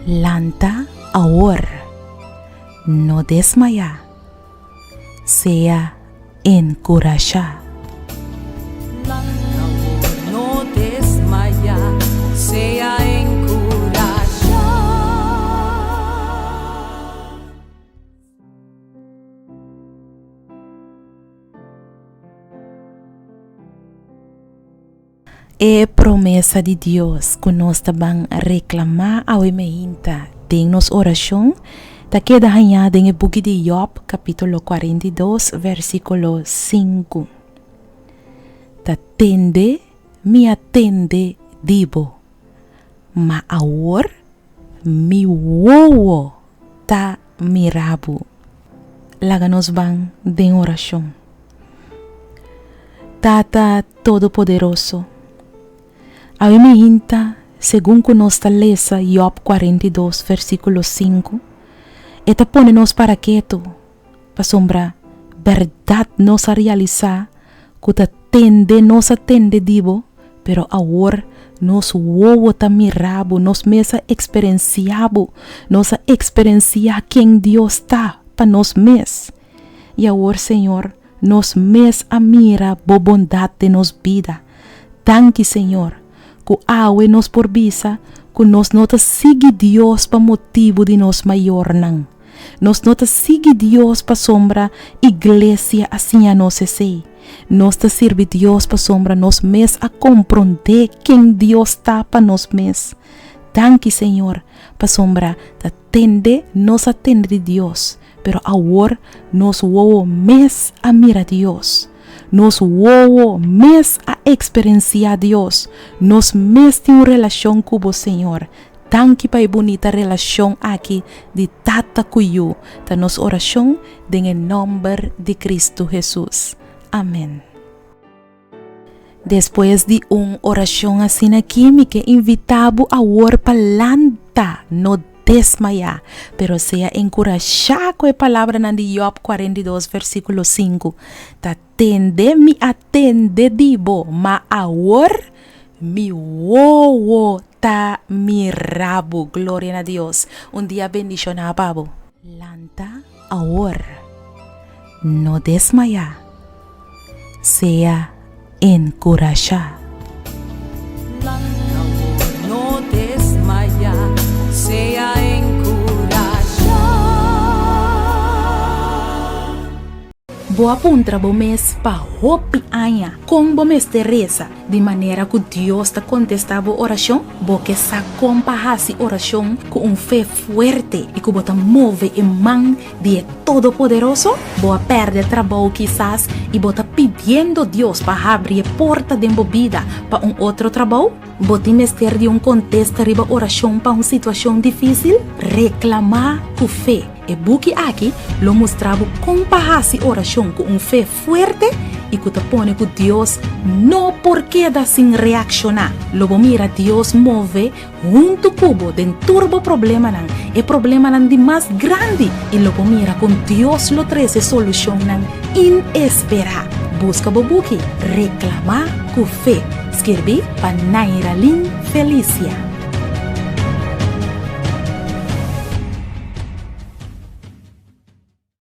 Lanta ahora, no desmaya, sea encorajar. No desmaya, sea encorajar. É promessa de Deus que nós também reclamar ao emehinta tem nos oração tá queda ranhada em book de Job capítulo 42 versículo 5 tá tende me atende dibo ma agora mi wowo tá mirabo laga nos bang de oração Tata Todo-Poderoso a emehinta según que nos lesa Job 42 versículo 5 eta pone-nos para quieto pa sombra verdade nos a realizar que nos atende dibo pero agora nos wowo ta mirabo nos mesa experienciabo nos a experienciar quem Deus está pa nos mes e agora Senhor nos mes a mira bo bondade de nos vida tanque Senhor que awe nos por visa que nos nota sigue Deus pa motivo de nos maior não nos nota sigue Deus pa sombra igreja assim a nos sei nos ta sirve Deus pa sombra nos mes a compreender quem Deus está pa nos mes tanque Senhor pa sombra ta tende nos atende de Deus pero agora nos wowo mes a mira Deus nos wowo mes a experienciar Deus nos mes de uma relação com o Senhor tanque pai bonita relação aqui de tata cuyo ta nos oração em nome de Cristo Jesus amém depois de uma oração assim aqui me que invitabo a orar palanta no desmayar, pero sea encorajar com a palavra na de Job 42 versículo 5 ta tende mi atende dibo ma agora mi wowo ta mirabo glória a Deus dia bendición a babo lanta agora no desmayar sea encorajar No desmaya, sea encorajar. Boa puntra bo mes pa hopi anya com bo mes Teresa de maneira que Deus ta contestava oração bo que sa compahasi oração com fé fuerte e que bota move e man de todo-poderoso boa perde trabalho quizás e bota pedindo Deus para abrir porta de vida para outro trabalho bota mester de contexto riba oração para situação difícil reclamar com fé e buki aqui lo mostrava compahasi oração com fé fuerte e que te pone que Deus não porque da sin reaccionar logo mira Deus move junto cubo den turbo problema nan e problema nan de mais grande e logo mira com Deus lo treze solução nan inesperar busca bobuki reclamar com fé escrevi para Naira Lin Felicia